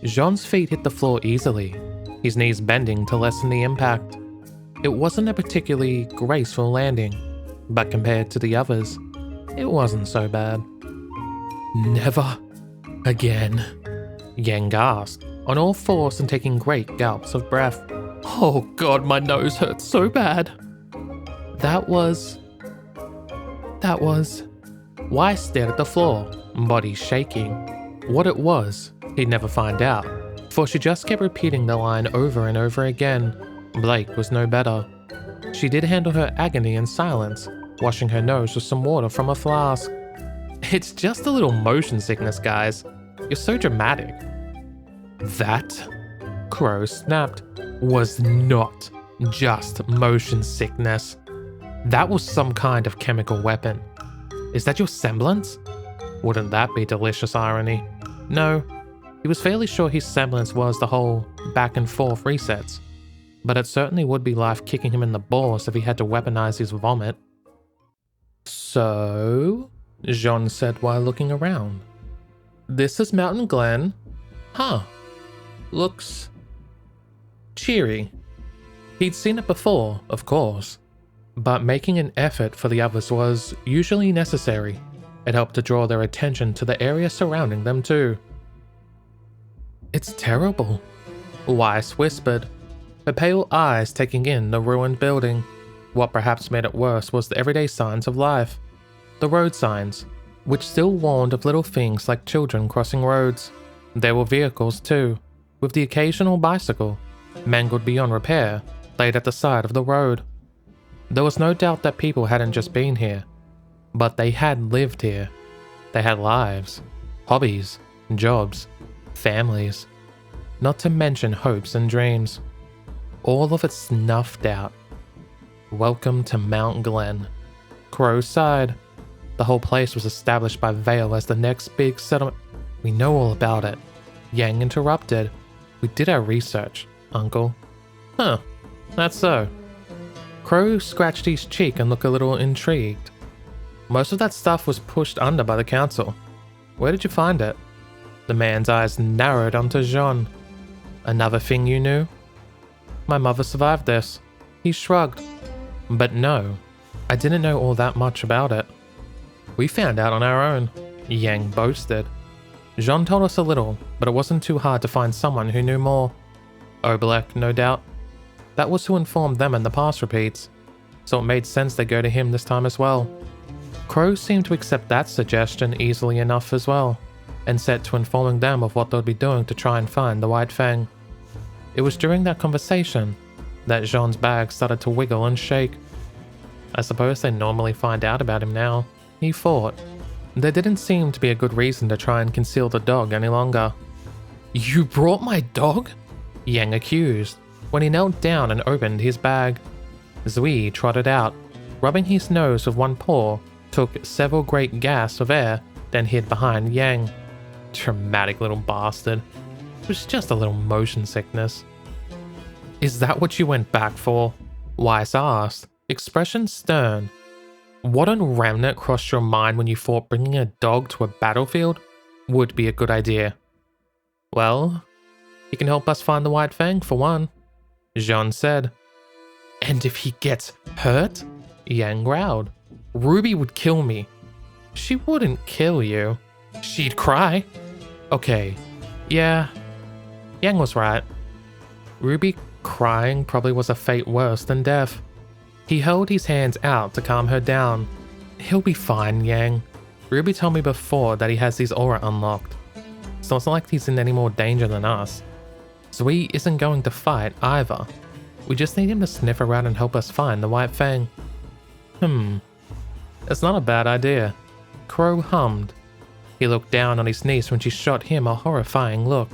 Jaune's feet hit the floor easily, his knees bending to lessen the impact. It wasn't a particularly graceful landing, but compared to the others, it wasn't so bad. "Never again," Yang gasped, on all fours and taking great gulps of breath. "Oh god, my nose hurts so bad." That was... Weiss stared at the floor, body shaking. What it was, he'd never find out, for she just kept repeating the line over and over again. Blake was no better. She did handle her agony in silence, washing her nose with some water from a flask. "It's just a little motion sickness, guys. You're so dramatic." That, Crow snapped, was not just motion sickness. That was some kind of chemical weapon. Is that your semblance? Wouldn't that be delicious irony? No, he was fairly sure his semblance was the whole back and forth resets, but it certainly would be life kicking him in the balls if he had to weaponize his vomit. "So," Jaune said while looking around. "This is Mountain Glen? Huh. Looks... cheery." He'd seen it before, of course, but making an effort for the others was usually necessary. It helped to draw their attention to the area surrounding them too. "It's terrible," Weiss whispered, her pale eyes taking in the ruined building. What perhaps made it worse was the everyday signs of life. The road signs, which still warned of little things like children crossing roads. There were vehicles too, with the occasional bicycle, mangled beyond repair, laid at the side of the road. There was no doubt that people hadn't just been here, but they had lived here. They had lives, hobbies, jobs, families, not to mention hopes and dreams. All of it snuffed out. Welcome to Mount Glen. Crow sighed. The whole place was established by Vale as the next big settlement. "We know all about it," Yang interrupted. "We did our research, Uncle." "Huh, that's so." Crow scratched his cheek and looked a little intrigued. "Most of that stuff was pushed under by the council. Where did you find it?" The man's eyes narrowed onto Jaune. "Another thing you knew?" "My mother survived this." He shrugged. "But no, I didn't know all that much about it." "We found out on our own," Yang boasted. "Jaune told us a little, but it wasn't too hard to find someone who knew more. Oblek, no doubt. That was who informed them in the past repeats, so it made sense they go to him this time as well." Crow seemed to accept that suggestion easily enough as well, and set to informing them of what they'd be doing to try and find the White Fang. It was during that conversation that Jaune's bag started to wiggle and shake. I suppose they normally find out about him now, he thought. There didn't seem to be a good reason to try and conceal the dog any longer. "You brought my dog?" Yang accused, when he knelt down and opened his bag. Zui trotted out, rubbing his nose with one paw, took several great gasps of air, then hid behind Yang. Dramatic little bastard. It was just a little motion sickness. "Is that what you went back for?" Weiss asked, expression stern. "What on remnant crossed your mind when you thought bringing a dog to a battlefield would be a good idea?" "Well, he can help us find the White Fang for one," Jaune said. "And if he gets hurt?" Yang growled. "Ruby would kill me." "She wouldn't kill you. She'd cry." "Okay, yeah, Yang was right. Ruby crying probably was a fate worse than death." He held his hands out to calm her down. "He'll be fine, Yang. Ruby told me before that he has his aura unlocked, so it's not like he's in any more danger than us. Zui isn't going to fight either. We just need him to sniff around and help us find the White Fang." It's not a bad idea." Crow hummed. He looked down on his niece when she shot him a horrifying look.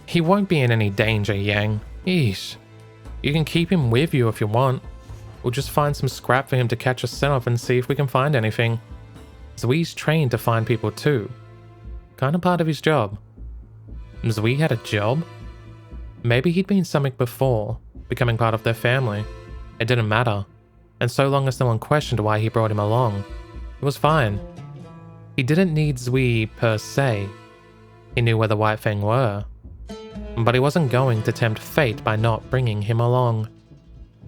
"He won't be in any danger, Yang. Eesh. You can keep him with you if you want. We'll just find some scrap for him to catch us off and see if we can find anything. Zui's trained to find people too. Kinda part of his job." Zui had a job? Maybe he'd been something before, becoming part of their family. It didn't matter, and so long as no one questioned why he brought him along, it was fine. He didn't need Zui per se. He knew where the White Fang were. But he wasn't going to tempt fate by not bringing him along.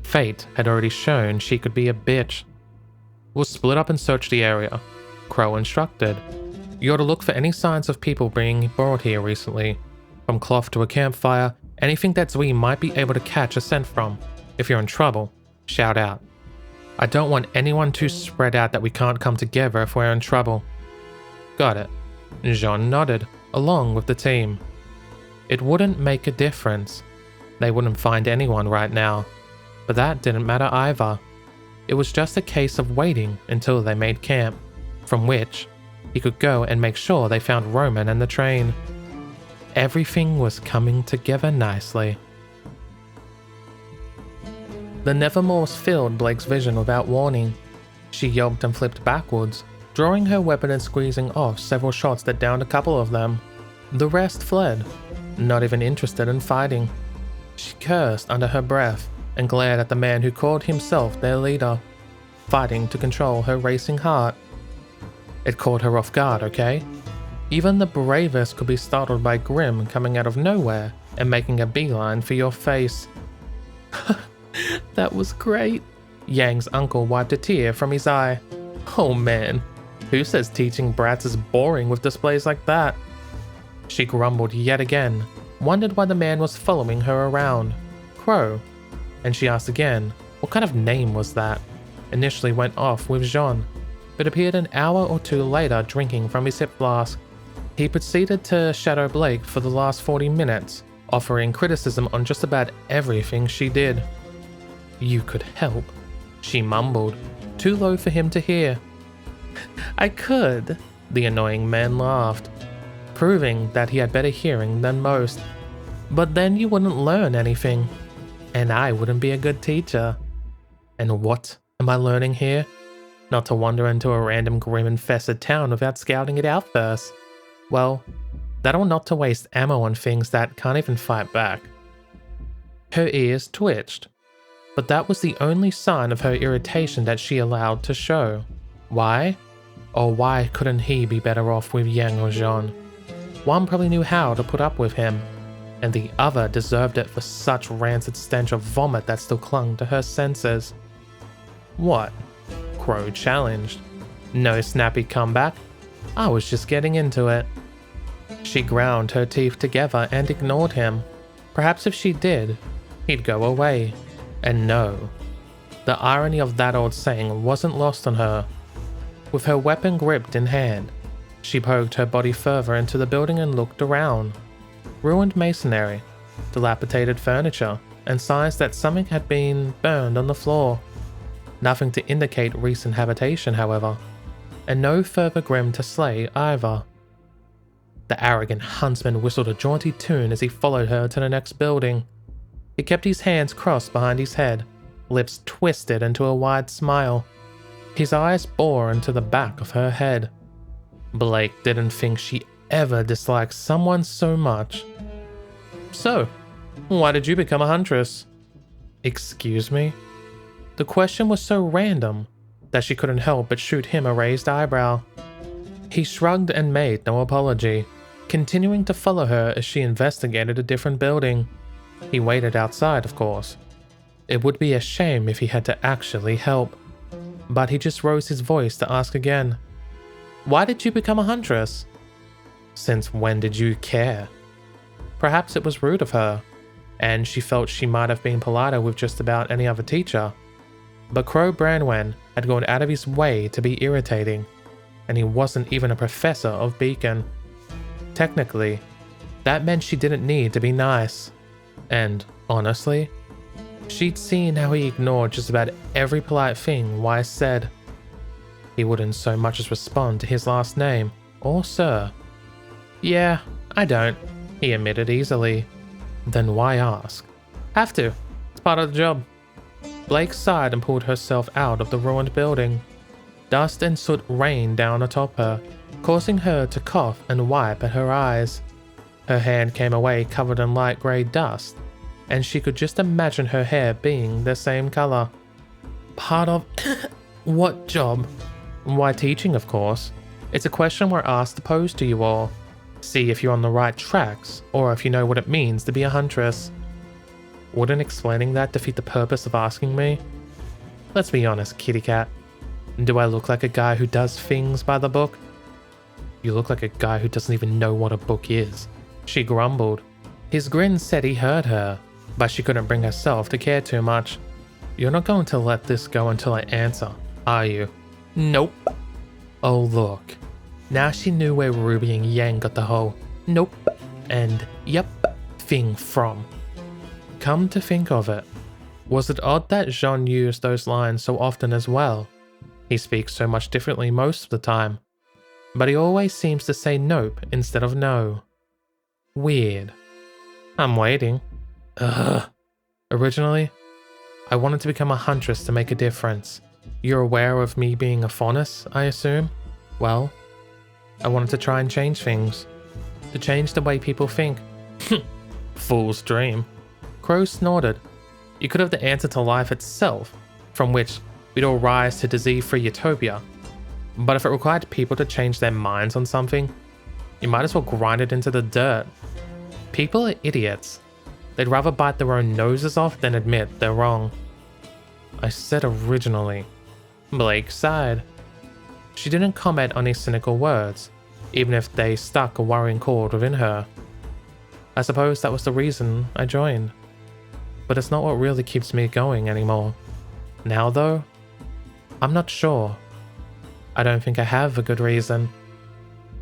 Fate had already shown she could be a bitch. We'll split up and search the area, Crow instructed. You're to look for any signs of people being brought here recently. From cloth to a campfire, anything that Zui might be able to catch a scent from. If you're in trouble, shout out. I don't want anyone too spread out that we can't come together if we're in trouble. Got it. Jaune nodded, along with the team. It wouldn't make a difference. They wouldn't find anyone right now. But that didn't matter either. It was just a case of waiting until they made camp, from which he could go and make sure they found Roman and the train. Everything was coming together nicely. The Nevermores filled Blake's vision without warning. She yelped and flipped backwards, drawing her weapon and squeezing off several shots that downed a couple of them. The rest fled, not even interested in fighting. She cursed under her breath and glared at the man who called himself their leader, fighting to control her racing heart. It caught her off guard, okay? Even the bravest could be startled by Grim coming out of nowhere and making a beeline for your face. That was great. Yang's uncle wiped a tear from his eye. Oh man, who says teaching brats is boring with displays like that? She grumbled yet again, wondered why the man was following her around. Crow. And she asked again, what kind of name was that? Initially went off with Jaune, but appeared an hour or two later drinking from his hip flask. He proceeded to shadow Blake for the last 40 minutes, offering criticism on just about everything she did. You could help, she mumbled, too low for him to hear. I could, the annoying man laughed, proving that he had better hearing than most. But then you wouldn't learn anything, and I wouldn't be a good teacher. And what am I learning here? Not to wander into a random grim-infested town without scouting it out first. Well, that or not to waste ammo on things that can't even fight back. Her ears twitched, but that was the only sign of her irritation that she allowed to show. Why? Or why couldn't he be better off with Yang or Jaune? One probably knew how to put up with him, and the other deserved it for such rancid stench of vomit that still clung to her senses. What? Crow challenged. No snappy comeback? I was just getting into it. She ground her teeth together and ignored him. Perhaps if she did, he'd go away. And no. The irony of that old saying wasn't lost on her. With her weapon gripped in hand, she poked her body further into the building and looked around. Ruined masonry, dilapidated furniture, and signs that something had been burned on the floor. Nothing to indicate recent habitation, however, and no further Grim to slay either. The arrogant huntsman whistled a jaunty tune as he followed her to the next building. He kept his hands crossed behind his head, lips twisted into a wide smile. His eyes bore into the back of her head. Blake didn't think she ever disliked someone so much. So, why did you become a huntress? Excuse me? The question was so random that she couldn't help but shoot him a raised eyebrow. He shrugged and made no apology, continuing to follow her as she investigated a different building. He waited outside, of course. It would be a shame if he had to actually help. But he just rose his voice to ask again. Why did you become a huntress? Since when did you care? Perhaps it was rude of her, and she felt she might have been politer with just about any other teacher. But Crow Branwen had gone out of his way to be irritating, and he wasn't even a professor of Beacon. Technically, that meant she didn't need to be nice. And, honestly, she'd seen how he ignored just about every polite thing Weiss said. He wouldn't so much as respond to his last name, or sir. Yeah, I don't, he admitted easily. Then why ask? Have to. It's part of the job. Blake sighed and pulled herself out of the ruined building. Dust and soot rained down atop her, causing her to cough and wipe at her eyes. Her hand came away covered in light grey dust, and she could just imagine her hair being the same colour. Part of what job? Why teaching, of course. It's a question we're asked to pose to you all. See if you're on the right tracks, or if you know what it means to be a huntress. Wouldn't explaining that defeat the purpose of asking me? Let's be honest, kitty cat. Do I look like a guy who does things by the book? You look like a guy who doesn't even know what a book is, she grumbled. His grin said he heard her, but she couldn't bring herself to care too much. You're not going to let this go until I answer, are you? Nope. Oh look. Now she knew where Ruby and Yang got the whole nope and yep thing from. Come to think of it, was it odd that Jaune used those lines so often as well? He speaks so much differently most of the time, but he always seems to say nope instead of no. Weird. I'm waiting. Ugh. Originally, I wanted to become a huntress to make a difference. You're aware of me being a faunus, I assume? Well, I wanted to try and change things. To change the way people think. Fool's dream. Crow snorted. You could have the answer to life itself, from which we'd all rise to disease-free utopia. But if it required people to change their minds on something, you might as well grind it into the dirt. People are idiots. They'd rather bite their own noses off than admit they're wrong. I said originally. Blake sighed. She didn't comment on his cynical words, even if they stuck a worrying chord within her. I suppose that was the reason I joined. But it's not what really keeps me going anymore. Now though, I'm not sure. I don't think I have a good reason.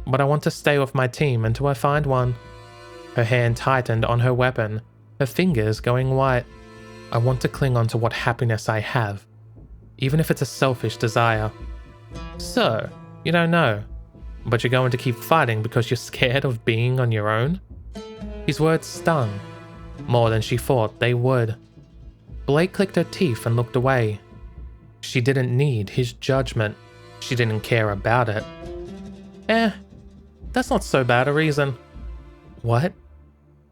But I want to stay with my team until I find one. Her hand tightened on her weapon, her fingers going white. I want to cling on to what happiness I have, even if it's a selfish desire. So, you don't know, but you're going to keep fighting because you're scared of being on your own? His words stung, more than she thought they would. Blake clicked her teeth and looked away. She didn't need his judgment. She didn't care about it. That's not so bad a reason. What?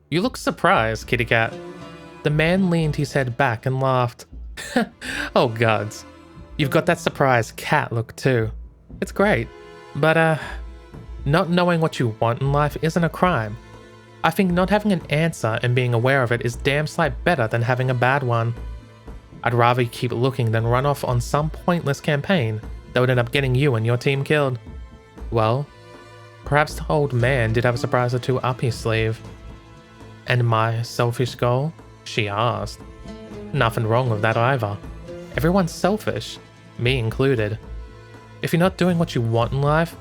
You look surprised, kitty cat. The man leaned his head back and laughed. Oh gods. You've got that surprised cat look too. It's great. But not knowing what you want in life isn't a crime. I think not having an answer and being aware of it is damn sight better than having a bad one. I'd rather you keep looking than run off on some pointless campaign that would end up getting you and your team killed. Well, perhaps the old man did have a surprise or two up his sleeve. And my selfish goal? She asked. Nothing wrong with that either. Everyone's selfish, me included. If you're not doing what you want in life,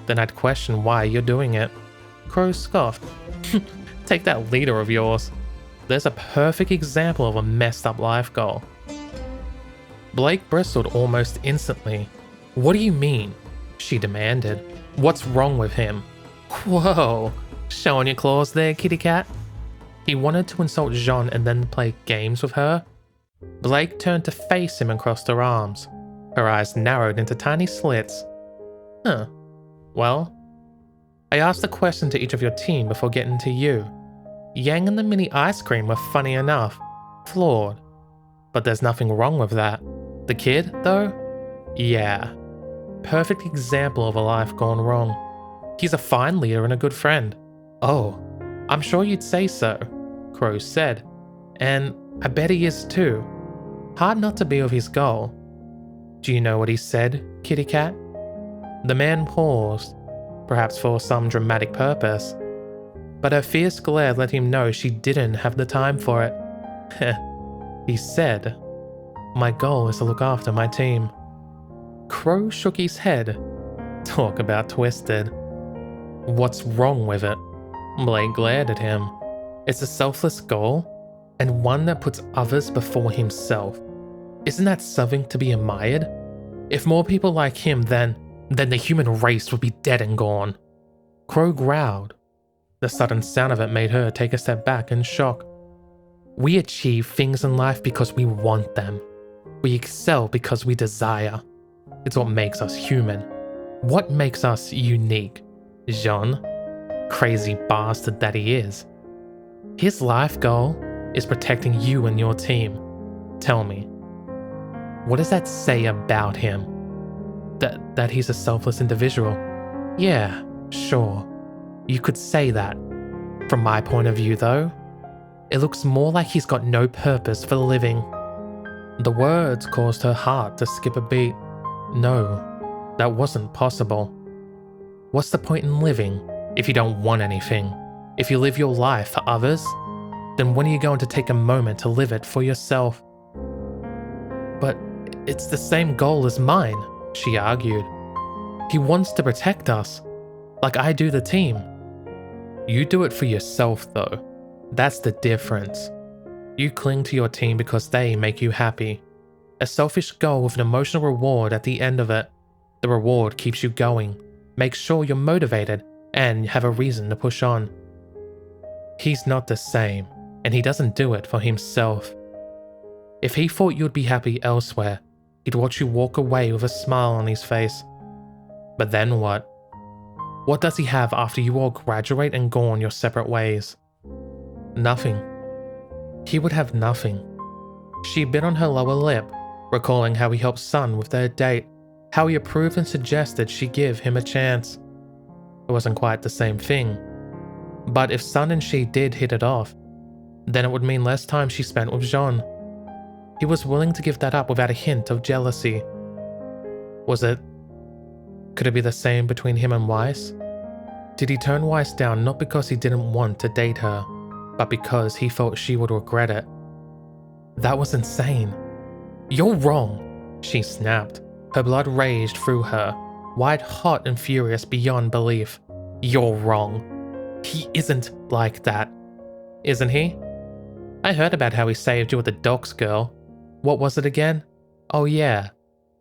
then I'd question why you're doing it. Crow scoffed. Take that leader of yours. There's a perfect example of a messed up life goal. Blake bristled almost instantly. What do you mean? She demanded. What's wrong with him? Whoa, showing your claws there, kitty cat? He wanted to insult Jaune and then play games with her. Blake turned to face him and crossed her arms. Her eyes narrowed into tiny slits. Huh. Well, I asked a question to each of your team before getting to you. Yang and the mini ice cream were funny enough. Flawed. But there's nothing wrong with that. The kid, though? Yeah. Perfect example of a life gone wrong. He's a fine leader and a good friend. Oh, I'm sure you'd say so, Crow said. And I bet he is too. Hard not to be with his goal. Do you know what he said, kitty cat? The man paused, perhaps for some dramatic purpose. But her fierce glare let him know she didn't have the time for it. He said, my goal is to look after my team. Crow shook his head. Talk about twisted. What's wrong with it? Blake glared at him. It's a selfless goal, and one that puts others before himself. Isn't that something to be admired? If more people like him, then the human race would be dead and gone. Crow growled. The sudden sound of it made her take a step back in shock. We achieve things in life because we want them. We excel because we desire. It's what makes us human. What makes us unique? Jaune, crazy bastard that he is. His life goal is protecting you and your team. Tell me, what does that say about him? That he's a selfless individual? Yeah, sure. You could say that. From my point of view, though, it looks more like he's got no purpose for living." The words caused her heart to skip a beat. No, that wasn't possible. What's the point in living if you don't want anything? If you live your life for others, then when are you going to take a moment to live it for yourself? "But it's the same goal as mine," she argued. "He wants to protect us, like I do the team." You do it for yourself, though. That's the difference. You cling to your team because they make you happy. A selfish goal with an emotional reward at the end of it. The reward keeps you going, makes sure you're motivated, and have a reason to push on. He's not the same, and he doesn't do it for himself. If he thought you'd be happy elsewhere, he'd watch you walk away with a smile on his face. But then what? What does he have after you all graduate and go on your separate ways? Nothing. He would have nothing. She bit on her lower lip, recalling how he helped Sun with their date, how he approved and suggested she give him a chance. It wasn't quite the same thing. But if Sun and she did hit it off, then it would mean less time she spent with Jaune. He was willing to give that up without a hint of jealousy. Could it be the same between him and Weiss? Did he turn Weiss down not because he didn't want to date her, but because he thought she would regret it? That was insane. "You're wrong," she snapped. Her blood raged through her, white hot and furious beyond belief. "You're wrong. He isn't like that." "Isn't he? I heard about how he saved you with the docks girl. What was it again? Oh yeah.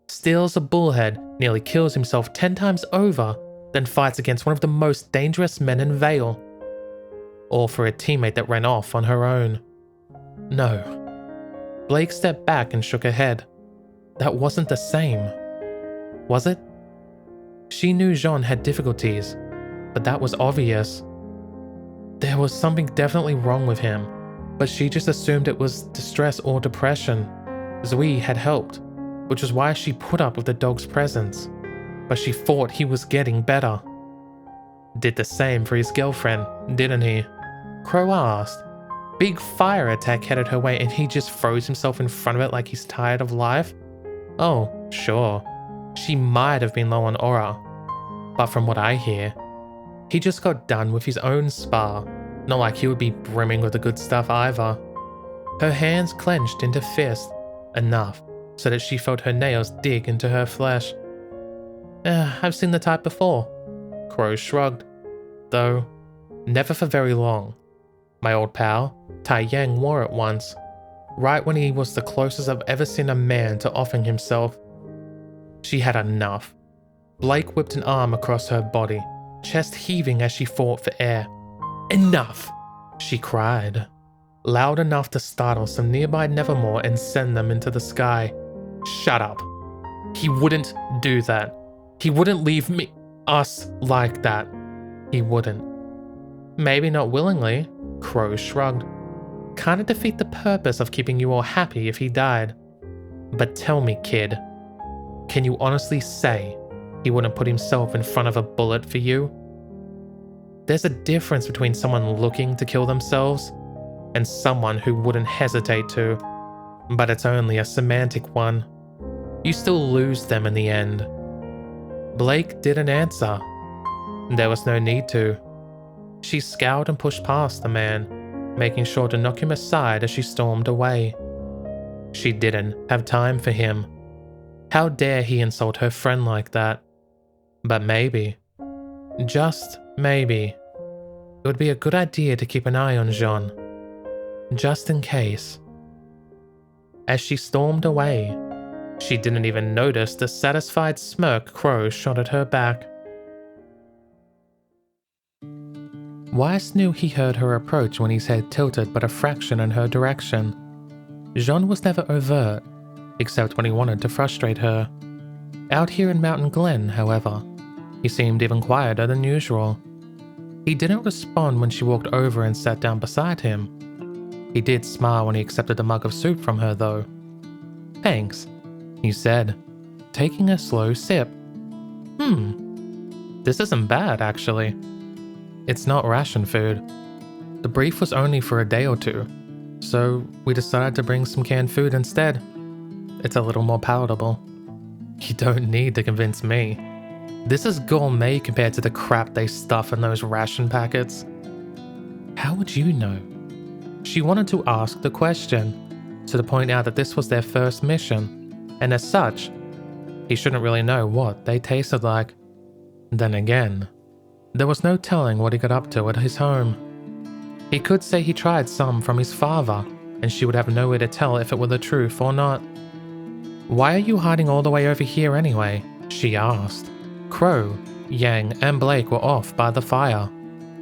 Steals a bullhead, nearly kills himself 10 times over, then fights against one of the most dangerous men in Vale. All for a teammate that ran off on her own." No. Blake stepped back and shook her head. That wasn't the same. Was it? She knew Jaune had difficulties, but that was obvious. There was something definitely wrong with him, but she just assumed it was distress or depression. Zui had helped, which was why she put up with the dog's presence, but she thought he was getting better. Did the same for his girlfriend, didn't he? Crow asked. Big fire attack headed her way and he just throws himself in front of it like he's tired of life? Oh, sure. She might have been low on aura, but from what I hear, he just got done with his own spa, not like he would be brimming with the good stuff either. Her hands clenched into fists, enough so that she felt her nails dig into her flesh. I've seen the type before, Crow shrugged. Though, never for very long. My old pal, Tai Yang, wore it once, right when he was the closest I've ever seen a man to offering himself. She had enough. Blake whipped an arm across her body, chest heaving as she fought for air. Enough! She cried, loud enough to startle some nearby Nevermore and send them into the sky. Shut up. He wouldn't do that. He wouldn't leave us like that. He wouldn't. Maybe not willingly, Crow shrugged. Kinda defeat the purpose of keeping you all happy if he died. But tell me, kid, can you honestly say he wouldn't put himself in front of a bullet for you? There's a difference between someone looking to kill themselves and someone who wouldn't hesitate to, but it's only a semantic one. You still lose them in the end. Blake didn't answer. There was no need to. She scowled and pushed past the man, making sure to knock him aside as she stormed away. She didn't have time for him. How dare he insult her friend like that? But maybe, just maybe, it would be a good idea to keep an eye on Jaune, just in case. As she stormed away, she didn't even notice the satisfied smirk Crow shot at her back. Weiss knew he heard her approach when his head tilted but a fraction in her direction. Jaune was never overt, except when he wanted to frustrate her. Out here in Mountain Glen, however, he seemed even quieter than usual. He didn't respond when she walked over and sat down beside him. He did smile when he accepted a mug of soup from her, though. Thanks, he said, taking a slow sip. This isn't bad, actually. It's not ration food. The brief was only for a day or two, so we decided to bring some canned food instead. It's a little more palatable. You don't need to convince me. This is gourmet compared to the crap they stuff in those ration packets. How would you know? She wanted to ask the question, to point out that this was their first mission, and as such, he shouldn't really know what they tasted like. Then again, there was no telling what he got up to at his home. He could say he tried some from his father, and she would have no way to tell if it were the truth or not. "Why are you hiding all the way over here anyway?" she asked. Crow, Yang, and Blake were off by the fire,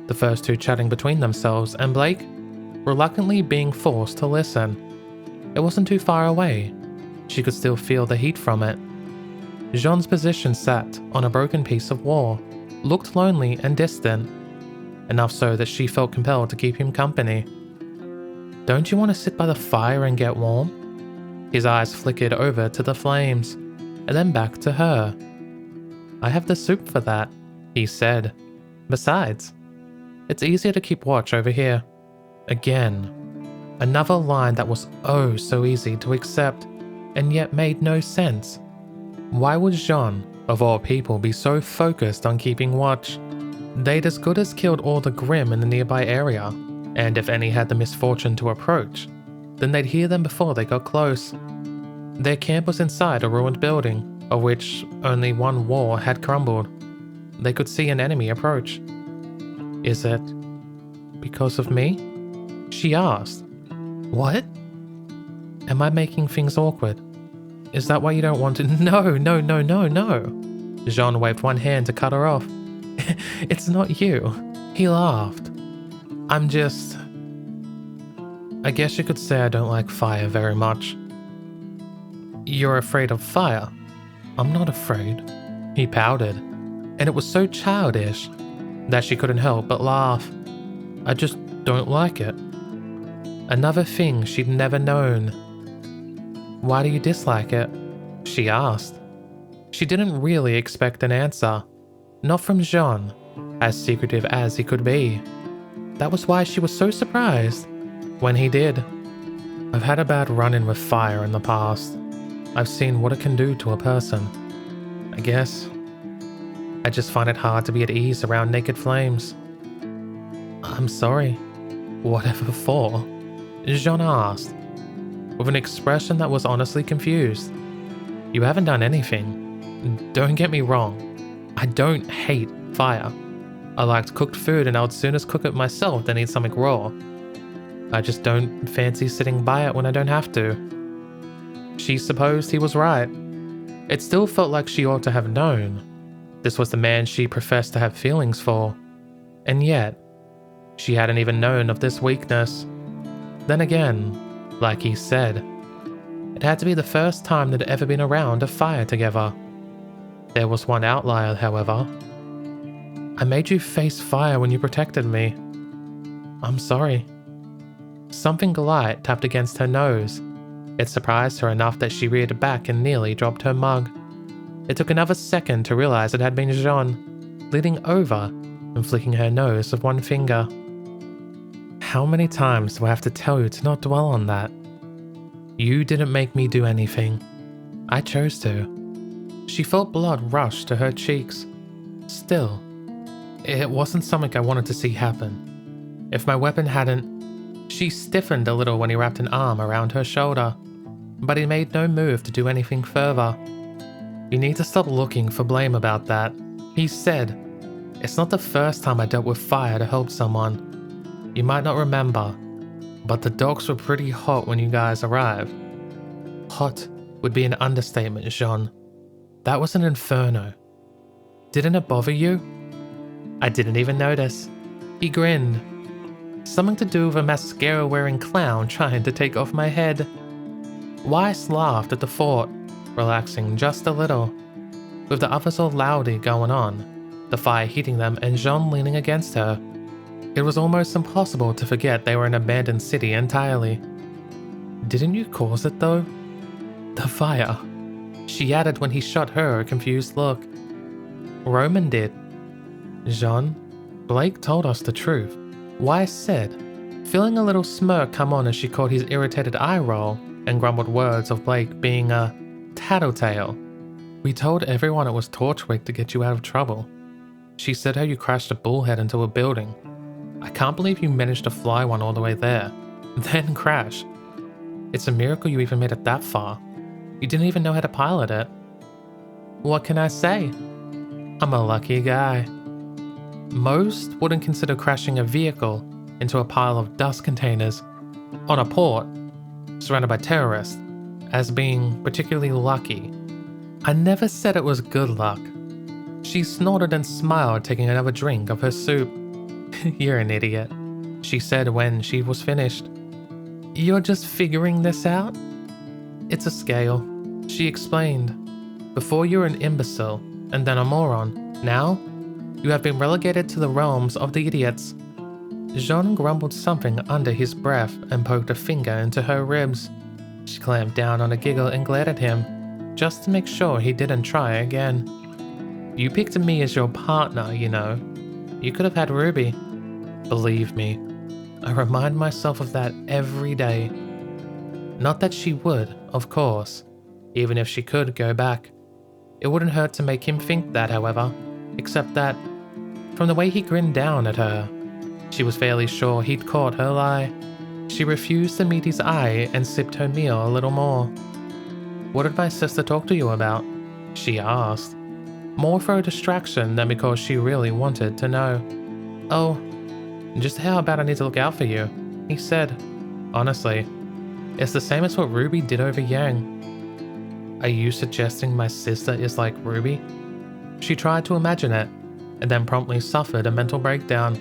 the first two chatting between themselves, and Blake reluctantly being forced to listen. It wasn't too far away. She could still feel the heat from it. Jaune's position sat on a broken piece of wall, looked lonely and distant, enough so that she felt compelled to keep him company. "Don't you want to sit by the fire and get warm?" His eyes flickered over to the flames, and then back to her. "I have the soup for that," he said. "Besides, it's easier to keep watch over here." Again, another line that was oh so easy to accept, and yet made no sense. Why would Jaune, of all people, be so focused on keeping watch? They'd as good as killed all the Grimm in the nearby area, and if any had the misfortune to approach, then they'd hear them before they got close. Their camp was inside a ruined building, of which only one wall had crumbled. They could see an enemy approach. "Is it because of me?" she asked. "What? Am I making things awkward? Is that why you don't want to—" No. Jaune waved one hand to cut her off. "It's not you." He laughed. I guess you could say I don't like fire very much." "You're afraid of fire?" "I'm not afraid." He pouted, and it was so childish that she couldn't help but laugh. "I just don't like it." Another thing she'd never known. "Why do you dislike it?" she asked. She didn't really expect an answer, not from Jaune, as secretive as he could be. That was why she was so surprised when he did. "I've had a bad run-in with fire in the past. I've seen what it can do to a person. I guess I just find it hard to be at ease around naked flames." "I'm sorry. Whatever for?" Jaune asked, with an expression that was honestly confused. "You haven't done anything. Don't get me wrong. I don't hate fire. I liked cooked food and I would sooner cook it myself than eat something raw. I just don't fancy sitting by it when I don't have to." She supposed he was right. It still felt like she ought to have known. This was the man she professed to have feelings for. And yet, she hadn't even known of this weakness. Then again, like he said, it had to be the first time they'd ever been around a fire together. There was one outlier, however. "I made you face fire when you protected me." "I'm sorry." Something light tapped against her nose. It surprised her enough that she reared back and nearly dropped her mug. It took another second to realize it had been Jaune, leaning over and flicking her nose with one finger. "How many times do I have to tell you to not dwell on that? You didn't make me do anything. I chose to." She felt blood rush to her cheeks. Still, it wasn't something I wanted to see happen. If my weapon hadn't... She stiffened a little when he wrapped an arm around her shoulder, but he made no move to do anything further. "You need to stop looking for blame about that," he said. "It's not the first time I dealt with fire to help someone. You might not remember, but the docks were pretty hot when you guys arrived." "Hot would be an understatement, Jaune. That was an inferno. Didn't it bother you?" "I didn't even notice." He grinned. "Something to do with a mascara-wearing clown trying to take off my head." Weiss laughed at the thought, relaxing just a little. With the others all loudly going on, the fire hitting them and Jaune leaning against her, it was almost impossible to forget they were in an abandoned city entirely. "Didn't you cause it though?" "The fire," she added when he shot her a confused look. "Roman did." "Jaune, Blake told us the truth, Weiss said, feeling a little smirk come on as she caught his irritated eye roll and grumbled words of Blake being a tattletale. We told everyone it was Torchwick to get you out of trouble. She said how you crashed a bullhead into a building. I can't believe you managed to fly one all the way there, then crash. It's a miracle you even made it that far. You didn't even know how to pilot it. What can I say? I'm a lucky guy. Most wouldn't consider crashing a vehicle into a pile of dust containers on a port surrounded by terrorists as being particularly lucky. I never said it was good luck. She snorted and smiled, taking another drink of her soup. You're an idiot, she said when she was finished. You're just figuring this out? It's a scale, she explained. Before you were an imbecile, and then a moron. Now, you have been relegated to the realms of the idiots. Jaune grumbled something under his breath and poked a finger into her ribs. She clamped down on a giggle and glared at him, just to make sure he didn't try again. You picked me as your partner, you know. You could have had Ruby. Believe me, I remind myself of that every day. Not that she would, of course, even if she could go back. It wouldn't hurt to make him think that, however, except that, from the way he grinned down at her, she was fairly sure he'd caught her lie. She refused to meet his eye and sipped her meal a little more. What did my sister talk to you about? She asked, more for a distraction than because she really wanted to know. Oh, just how bad I need to look out for you, he said. Honestly, it's the same as what Ruby did over Yang. Are you suggesting my sister is like Ruby? She tried to imagine it, and then promptly suffered a mental breakdown.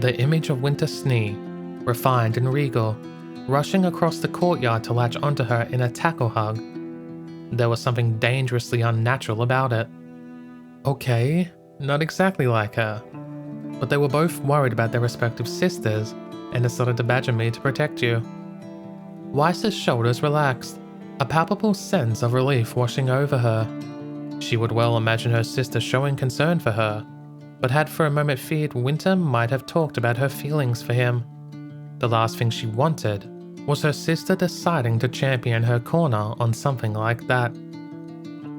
The image of Winter Snee, refined and regal, rushing across the courtyard to latch onto her in a tackle hug. There was something dangerously unnatural about it. Okay, not exactly like her, but they were both worried about their respective sisters and decided to badger me to protect you. Weiss's shoulders relaxed, a palpable sense of relief washing over her. She would well imagine her sister showing concern for her, but had for a moment feared Winter might have talked about her feelings for him. The last thing she wanted was her sister deciding to champion her corner on something like that.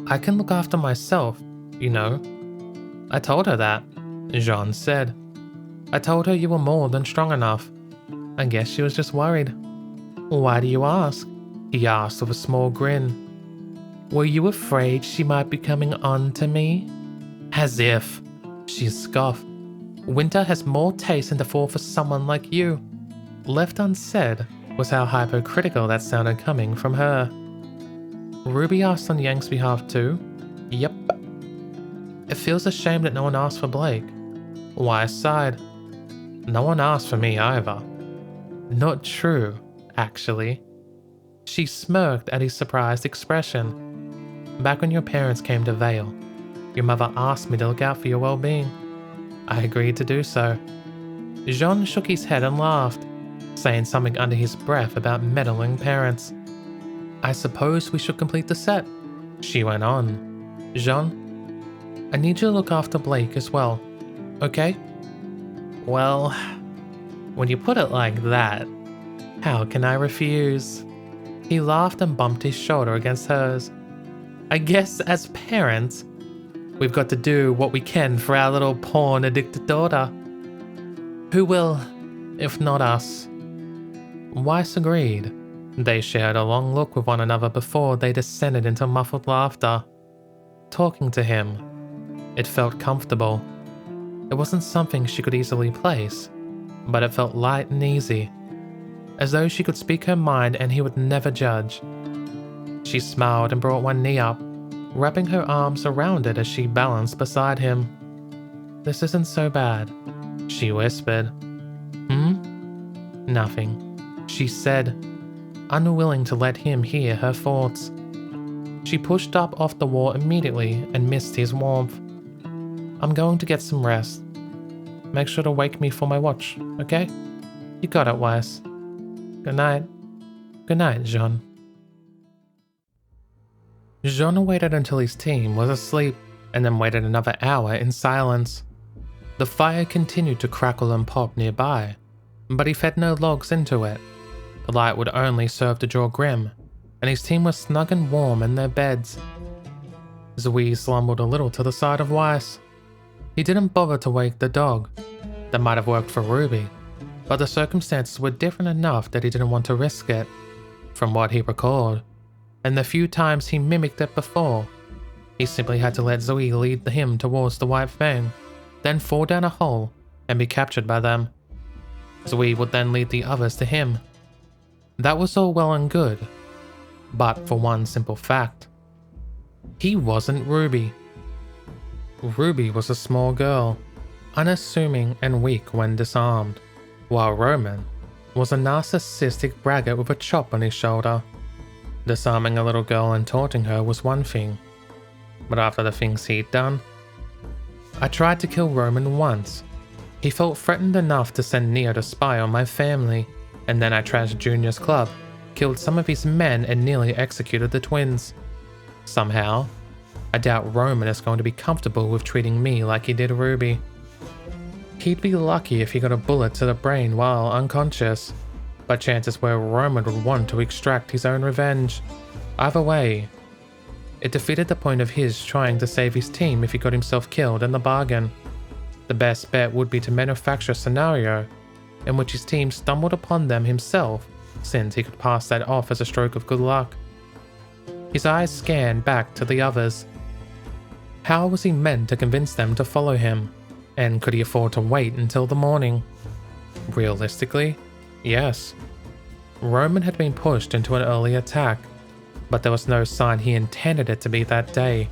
I can look after myself, you know. I told her that, Jaune said. I told her you were more than strong enough. I guess she was just worried. Why do you ask? He asked with a small grin. Were you afraid she might be coming on to me? As if, she scoffed. Winter has more taste than to fall for someone like you. Left unsaid was how hypocritical that sounded coming from her. Ruby asked on Yang's behalf too? Yep. It feels a shame that no one asked for Blake. Weiss sighed. No one asked for me either. Not true, actually. She smirked at his surprised expression. Back when your parents came to Vale, your mother asked me to look out for your well-being. I agreed to do so. Jaune shook his head and laughed, saying something under his breath about meddling parents. I suppose we should complete the set, she went on. Jaune, I need you to look after Blake as well, okay? Well, when you put it like that, how can I refuse? He laughed and bumped his shoulder against hers. I guess as parents, we've got to do what we can for our little porn-addicted daughter. Who will, if not us? Weiss agreed. They shared a long look with one another before they descended into muffled laughter. Talking to him, it felt comfortable. It wasn't something she could easily place, but it felt light and easy, as though she could speak her mind and he would never judge. She smiled and brought one knee up, wrapping her arms around it as she balanced beside him. This isn't so bad, she whispered. Nothing, she said, unwilling to let him hear her thoughts. She pushed up off the wall immediately and missed his warmth. I'm going to get some rest. Make sure to wake me for my watch, okay? You got it, Weiss. Good night. Good night, Jaune. Jaune waited until his team was asleep and then waited another hour in silence. The fire continued to crackle and pop nearby, but he fed no logs into it. The light would only serve to draw Grim, and his team was snug and warm in their beds. Zui slumbered a little to the side of Weiss. He didn't bother to wake the dog. That might have worked for Ruby, but the circumstances were different enough that he didn't want to risk it, from what he recalled, and the few times he mimicked it before. He simply had to let Zui lead him towards the White Fang, then fall down a hole and be captured by them. Zui would then lead the others to him. That was all well and good, but for one simple fact. He wasn't Ruby. Ruby was a small girl, unassuming and weak when disarmed, while Roman was a narcissistic braggart with a chop on his shoulder. Disarming a little girl and taunting her was one thing, but after the things he'd done, I tried to kill Roman once. He felt threatened enough to send Neo to spy on my family, and then I trashed Junior's club, killed some of his men and nearly executed the twins. Somehow, I doubt Roman is going to be comfortable with treating me like he did Ruby. He'd be lucky if he got a bullet to the brain while unconscious, but chances were Roman would want to extract his own revenge. Either way, it defeated the point of his trying to save his team if he got himself killed in the bargain. The best bet would be to manufacture a scenario in which his team stumbled upon them himself, since he could pass that off as a stroke of good luck. His eyes scanned back to the others. How was he meant to convince them to follow him? And could he afford to wait until the morning? Realistically, yes. Roman had been pushed into an early attack, but there was no sign he intended it to be that day.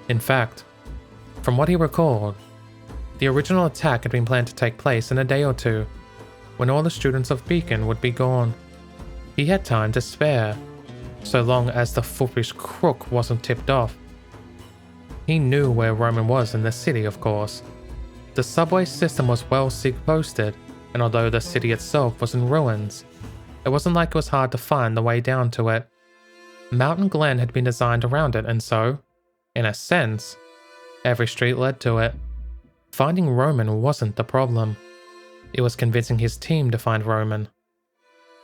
In fact, from what he recalled, the original attack had been planned to take place in a day or two, when all the students of Beacon would be gone. He had time to spare, so long as the foolish crook wasn't tipped off. He knew where Roman was in the city, of course. The subway system was well sig-posted, and although the city itself was in ruins, it wasn't like it was hard to find the way down to it. Mountain Glen had been designed around it, and so, in a sense, every street led to it. Finding Roman wasn't the problem. It was convincing his team to find Roman.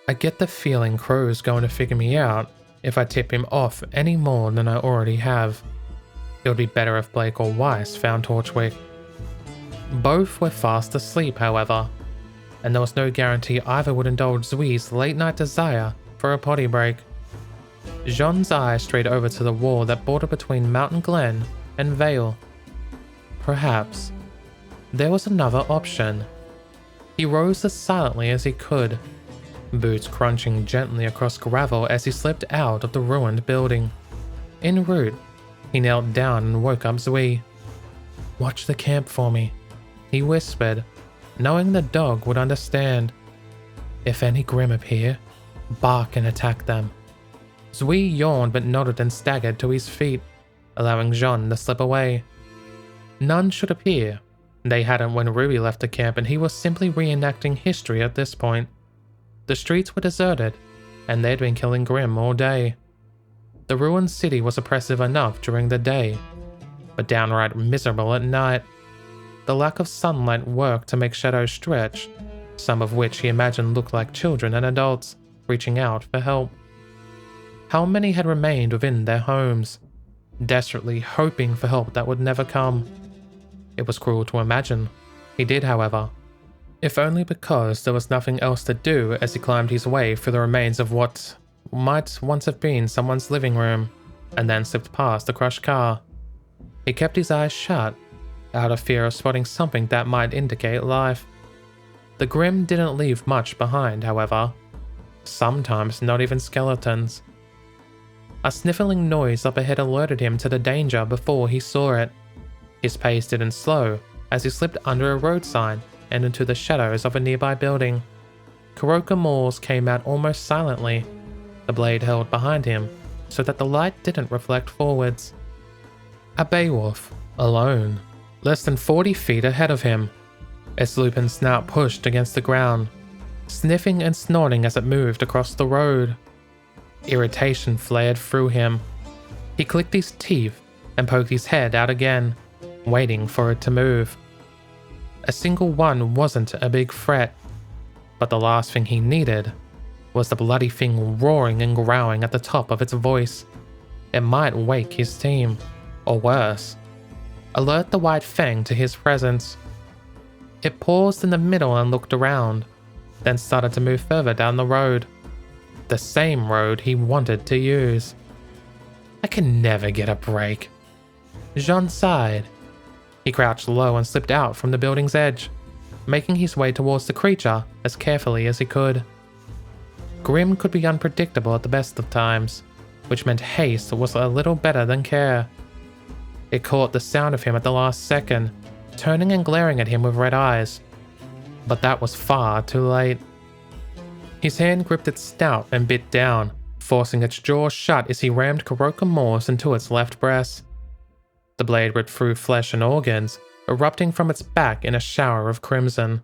I get the feeling Crow's going to figure me out if I tip him off any more than I already have. It would be better if Blake or Weiss found Torchwick. Both were fast asleep, however, and there was no guarantee either would indulge Zui's late-night desire for a potty break. Jaune's eyes strayed over to the wall that bordered between Mountain Glen and Vale. Perhaps there was another option. He rose as silently as he could, boots crunching gently across gravel as he slipped out of the ruined building. En route, he knelt down and woke up Zui. "Watch the camp for me," he whispered, knowing the dog would understand. "If any Grim appear, bark and attack them." Zui yawned but nodded and staggered to his feet, allowing Jaune to slip away. None should appear. They hadn't when Ruby left the camp, and he was simply reenacting history at this point. The streets were deserted, and they'd been killing Grim all day. The ruined city was oppressive enough during the day, but downright miserable at night. The lack of sunlight worked to make shadows stretch, some of which he imagined looked like children and adults reaching out for help. How many had remained within their homes, desperately hoping for help that would never come? It was cruel to imagine. He did, however, if only because there was nothing else to do as he climbed his way through the remains of what might once have been someone's living room, and then slipped past the crushed car. He kept his eyes shut, out of fear of spotting something that might indicate life. The Grim didn't leave much behind, however. Sometimes not even skeletons. A sniffling noise up ahead alerted him to the danger before he saw it. His pace didn't slow as he slipped under a road sign and into the shadows of a nearby building. Kuroka Moores came out almost silently, the blade held behind him so that the light didn't reflect forwards. A Beowulf, alone, less than 40 feet ahead of him. Its lupin snout pushed against the ground, sniffing and snorting as it moved across the road. Irritation flared through him. He clicked his teeth and poked his head out again, waiting for it to move. A single one wasn't a big threat, but the last thing he needed was the bloody thing roaring and growling at the top of its voice. It might wake his team, or worse, alert the White Fang to his presence. It paused in the middle and looked around, then started to move further down the road. The same road he wanted to use. I can never get a break. Jaune sighed. He crouched low and slipped out from the building's edge, making his way towards the creature as carefully as he could. Grim could be unpredictable at the best of times, which meant haste was a little better than care. It caught the sound of him at the last second, turning and glaring at him with red eyes. But that was far too late. His hand gripped its snout and bit down, forcing its jaw shut as he rammed Kuroka Morse into its left breast. The blade ripped through flesh and organs, erupting from its back in a shower of crimson.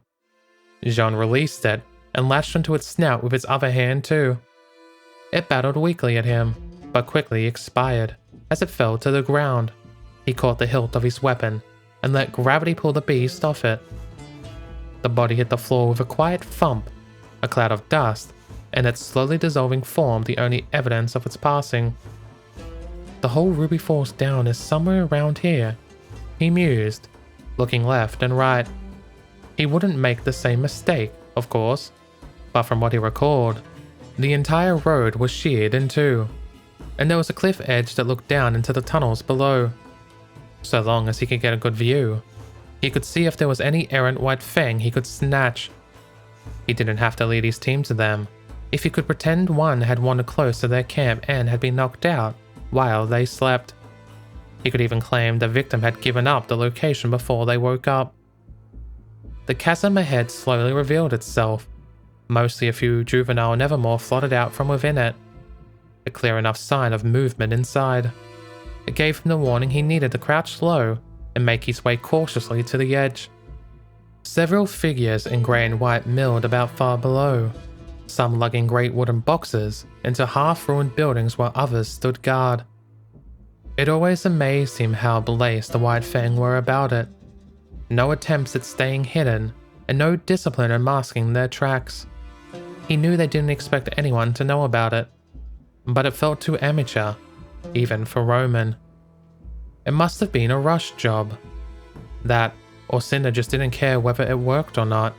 Jaune released it and latched onto its snout with its other hand too. It battled weakly at him, but quickly expired as it fell to the ground. He caught the hilt of his weapon and let gravity pull the beast off it. The body hit the floor with a quiet thump, a cloud of dust, and its slowly dissolving form the only evidence of its passing. The whole Ruby Falls down is somewhere around here, he mused, looking left and right. He wouldn't make the same mistake, of course, but from what he recalled, the entire road was sheared in two, and there was a cliff edge that looked down into the tunnels below. So long as he could get a good view, he could see if there was any errant White Fang he could snatch. He didn't have to lead his team to them, if he could pretend one had wandered close to their camp and had been knocked out while they slept. He could even claim the victim had given up the location before they woke up. The chasm ahead slowly revealed itself, mostly a few juvenile Nevermore floated out from within it. A clear enough sign of movement inside. It gave him the warning he needed to crouch low and make his way cautiously to the edge. Several figures in grey and white milled about far below, some lugging great wooden boxes into half-ruined buildings while others stood guard. It always amazed him how blazed the White Fang were about it. No attempts at staying hidden, and no discipline in masking their tracks. He knew they didn't expect anyone to know about it, but it felt too amateur, even for Roman. It must have been a rush job. That, or Cinder just didn't care whether it worked or not.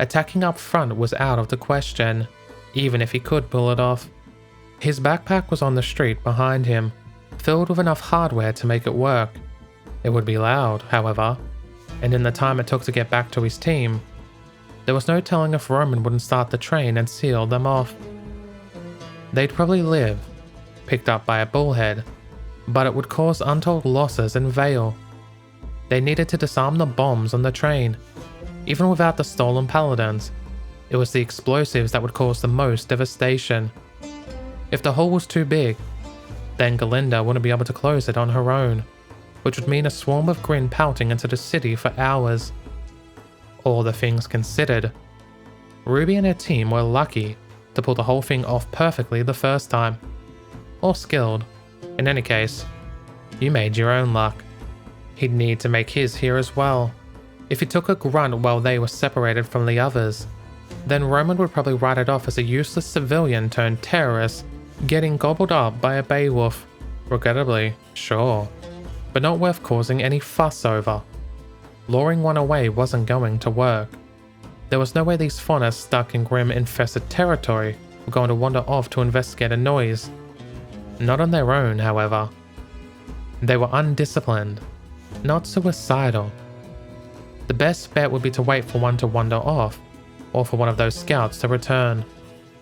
Attacking up front was out of the question, even if he could pull it off. His backpack was on the street behind him, filled with enough hardware to make it work. It would be loud, however, and in the time it took to get back to his team, there was no telling if Roman wouldn't start the train and seal them off. They'd probably live, picked up by a bullhead, but it would cause untold losses in Vale. They needed to disarm the bombs on the train. Even without the stolen paladins, it was the explosives that would cause the most devastation. If the hole was too big, then Galinda wouldn't be able to close it on her own, which would mean a swarm of Grin pelting into the city for hours. All the things considered, Ruby and her team were lucky to pull the whole thing off perfectly the first time. Or skilled. In any case, you made your own luck. He'd need to make his here as well. If he took a grunt while they were separated from the others, then Roman would probably write it off as a useless civilian turned terrorist, getting gobbled up by a Beowulf. Regrettably, sure, but not worth causing any fuss over. Luring one away wasn't going to work. There was no way these faunas stuck in grim-infested territory were going to wander off to investigate a noise. Not on their own, however. They were undisciplined, not suicidal. The best bet would be to wait for one to wander off, or for one of those scouts to return.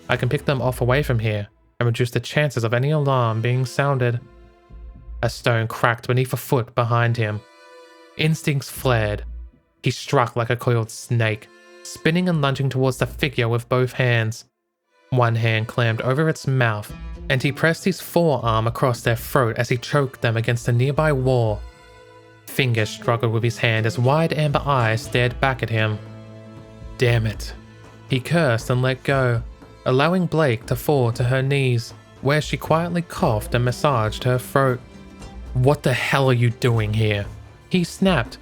I can pick them off away from here and reduce the chances of any alarm being sounded. A stone cracked beneath a foot behind him. Instincts flared. He struck like a coiled snake, spinning and lunging towards the figure with both hands. One hand clammed over its mouth, and he pressed his forearm across their throat as he choked them against a nearby wall. Fingers struggled with his hand as wide amber eyes stared back at him. Damn it. He cursed and let go, allowing Blake to fall to her knees, where she quietly coughed and massaged her throat. What the hell are you doing here? He snapped.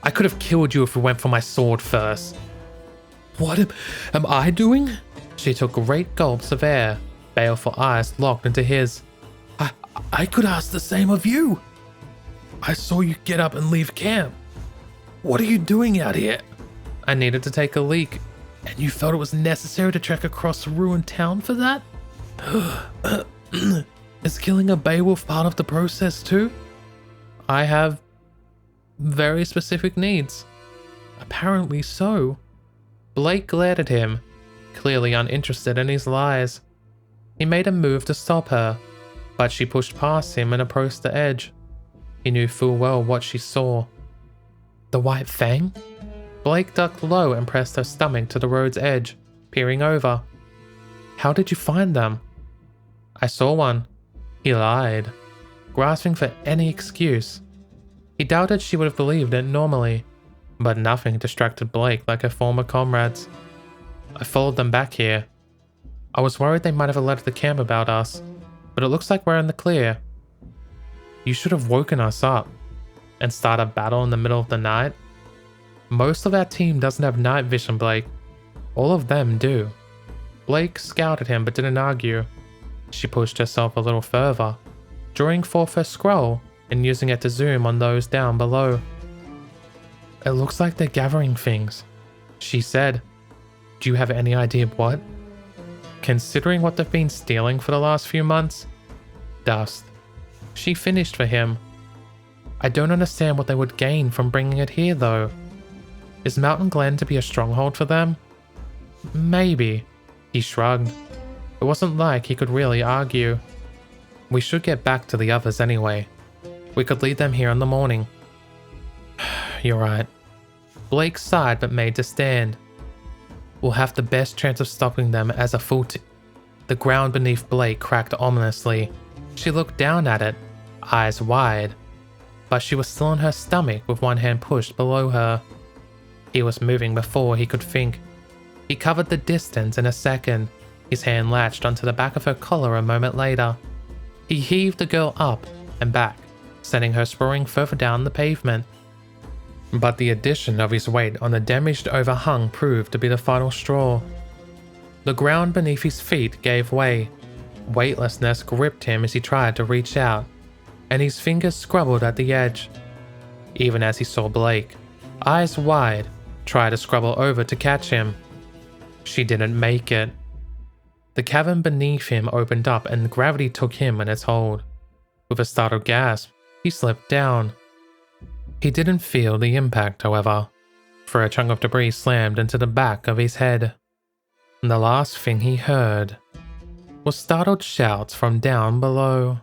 I could have killed you if we went for my sword first. What am I doing? She took great gulps of air, baleful eyes locked into his. I could ask the same of you. I saw you get up and leave camp. What are you doing out here? I needed to take a leak, and you felt it was necessary to trek across a ruined town for that? Is killing a Beowulf part of the process too? I have very specific needs. Apparently so. Blake glared at him, clearly uninterested in his lies. He made a move to stop her, but she pushed past him and approached the edge. He knew full well what she saw. The white fang? Blake ducked low and pressed her stomach to the road's edge, peering over. How did you find them? I saw one. He lied, grasping for any excuse. He doubted she would have believed it normally, but nothing distracted Blake like her former comrades. I followed them back here. I was worried they might have alerted the camp about us, but it looks like we're in the clear. You should have woken us up and started a battle in the middle of the night. Most of our team doesn't have night vision, Blake. All of them do. Blake scowled at him but didn't argue. She pushed herself a little further, drawing forth her scroll and using it to zoom on those down below. It looks like they're gathering things, she said. Do you have any idea what? Considering what they've been stealing for the last few months? Dust. She finished for him. I don't understand what they would gain from bringing it here though. Is Mountain Glen to be a stronghold for them? Maybe. He shrugged. It wasn't like he could really argue. We should get back to the others anyway. We could lead them here in the morning. You're right. Blake sighed but made to stand. We'll have the best chance of stopping them as a full team. The ground beneath Blake cracked ominously. She looked down at it, eyes wide, but she was still on her stomach with one hand pushed below her. He was moving before he could think. He covered the distance in a second, his hand latched onto the back of her collar a moment later. He heaved the girl up and back, sending her sprawling further down the pavement. But the addition of his weight on the damaged overhang proved to be the final straw. The ground beneath his feet gave way. Weightlessness gripped him as he tried to reach out, and his fingers scrabbled at the edge. Even as he saw Blake, eyes wide, try to scrabble over to catch him. She didn't make it. The cavern beneath him opened up and gravity took him in its hold. With a startled gasp, he slipped down. He didn't feel the impact, however, for a chunk of debris slammed into the back of his head. The last thing he heard was startled shouts from down below.